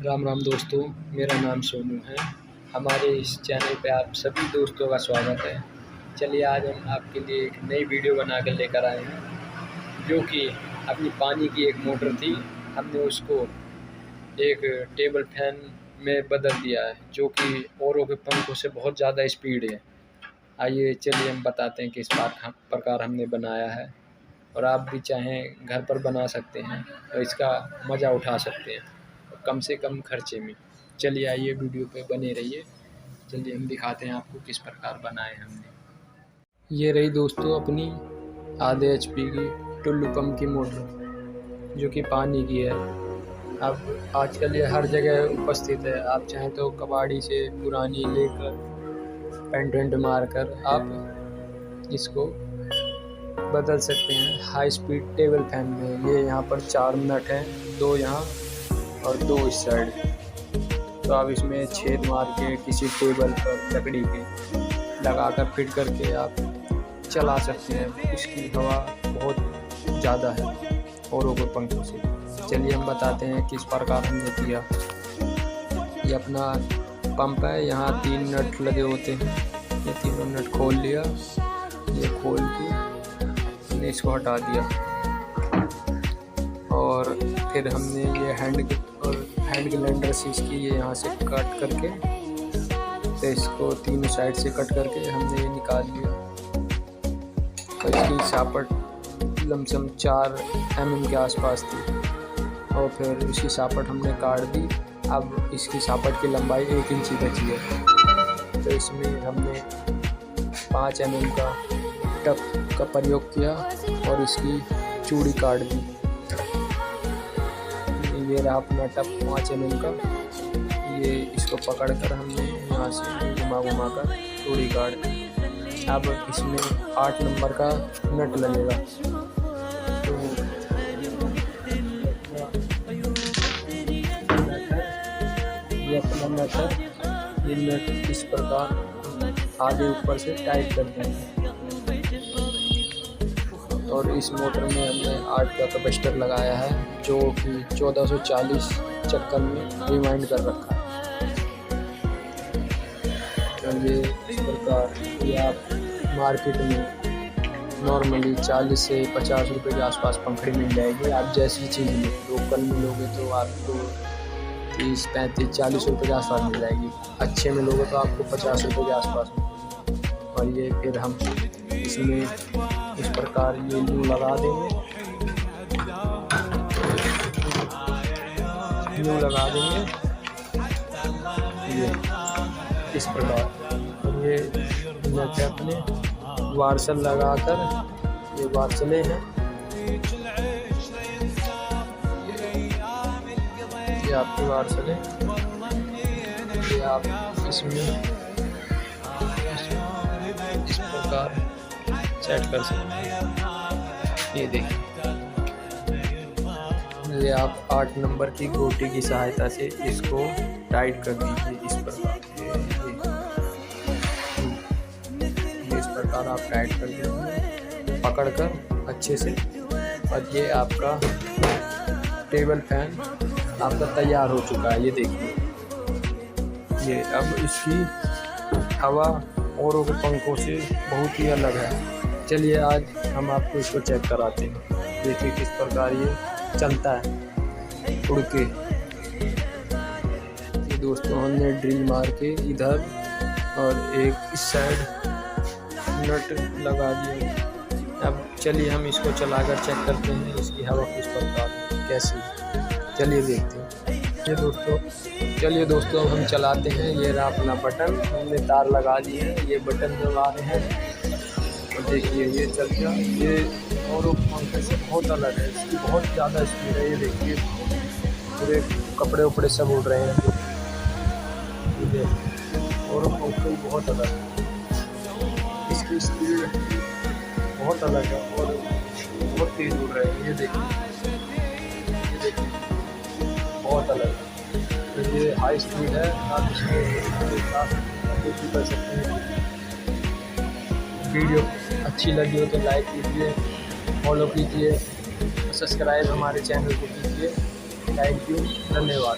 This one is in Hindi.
राम राम दोस्तों, मेरा नाम सोनू है। हमारे इस चैनल पे आप सभी दोस्तों का स्वागत है। चलिए आज हम आपके लिए एक नई वीडियो बना कर लेकर आए हैं, जो कि अपनी पानी की एक मोटर थी, हमने उसको एक टेबल फैन में बदल दिया है, जो कि औरों के पंखों से बहुत ज़्यादा स्पीड है। आइए चलिए हम बताते हैं किस प्रकार हमने बनाया है, और आप भी चाहें घर पर बना सकते हैं और इसका मज़ा उठा सकते हैं कम से कम खर्चे में। चलिए आइए वीडियो पे बने रहिए। चलिए हम दिखाते हैं आपको किस प्रकार बनाए हमने। ये रही दोस्तों अपनी आधे HP की टुल्लू पंप की मोटर, जो कि पानी की है। अब आजकल ये हर जगह उपस्थित है। आप चाहें तो कबाड़ी से पुरानी लेकर पेंट वेंट मार कर आप इसको बदल सकते हैं हाई स्पीड टेबल फैन में। ये यहाँ पर 4 नट हैं, 2 यहाँ और 2 इस साइड। तो आप इसमें छेद मार के किसी टेबल पर लकड़ी के लगाकर फिट करके आप चला सकते हैं। इसकी हवा बहुत ज़्यादा है औरों के पंखों से। चलिए हम बताते हैं किस प्रकार हमने किया। ये अपना पंप है, यहाँ 3 नट लगे होते हैं। ये तीनों नट खोल लिया, ये खोल के हमने इसको हटा दिया, और फिर हमने ये हैंड ग्राइंडर से इसकी ये यहाँ से कट करके, तो इसको तीनों साइड से कट करके हमने ये निकाल लिया। तो इसकी सापट लमसम 4 mm के आसपास थी, और फिर इसकी सापट हमने काट दी। अब इसकी सापट की लंबाई 1 इंच ही बची है। तो इसमें हमने 5 mm का टप का प्रयोग किया और इसकी चूड़ी काट दी। ये रहा अपना टप 5 mm का। ये इसको पकड़कर हमने यहाँ से घुमा कर चूड़ी काट दी। अब इसमें 8 नंबर का नट लगेगा। तो ये अपना नट है। ये नट इस प्रकार आगे ऊपर से टाइट कर देंगे, और इस मोटर में हमने 8 का कैपेसिटर लगाया है, जो कि 1440 चक्कर में रिवाइंड कर रखा है। तो ये इस प्रकार ये आप मार्केट में नॉर्मली 40 से 50 रुपये के आसपास पंखड़ी मिल जाएगी। आप जैसी चीज़ में लोकल में लोगे तो आपको 30, 35, 40 रुपये के आसपास मिल जाएगी। अच्छे में लोगे तो आपको 50 रुपये के आसपास मिलेगी। और ये फिर हम इसमें इस प्रकार ये यूँ लगा देंगे, यूँ लगा देंगे ये इस प्रकार। ये नट अपने वार्सल लगाकर, ये वार्सले हैं, ये आपके वार्सले। ये आप इसमें इस प्रकार सेट कर सकते हैं। ये देखिए, ये आप 8 नंबर की गोटी की सहायता से इसको टाइट कर दीजिए इस प्रकार। इस प्रकार आप टाइट कर दीजिए पकड़कर अच्छे से, और ये आपका टेबल फैन आपका तैयार हो चुका है। ये देखिए, ये अब इसकी हवा औरों के पंखों से बहुत ही अलग है। चलिए आज हम आपको इसको चेक कराते हैं। देखिए किस प्रकार ये चलता है उड़ के। ये दोस्तों हमने ड्रिल मार के इधर और एक इस साइड नट लगा दिया। अब चलिए हम इसको चलाकर चेक करते हैं इसकी हवा किस प्रकार कैसी। चलिए देखते हैं। चलिए दोस्तों हम चलाते हैं। ये रहा अपना बटन, हमने तार लगा दिए हैं। ये बटन दबा रहे हैं और देखिए ये चल गया। ये और पंखे से बहुत अलग है, इसकी बहुत ज़्यादा स्पीड है। ये देखिए पूरे कपड़े उपड़े सब उड़ रहे हैं। ये और पंखे बहुत अलग है, इसकी स्पीड बहुत अलग है और बहुत तेज़ उड़ रहे हैं। ये देखिए बहुत अलग है। तो ये हाई स्पीड है, आप इसमें कर सकते हैं। वीडियो अच्छी लगी हो तो लाइक कीजिए, फॉलो कीजिए, सब्सक्राइब हमारे चैनल को कीजिए। थैंक यू, धन्यवाद।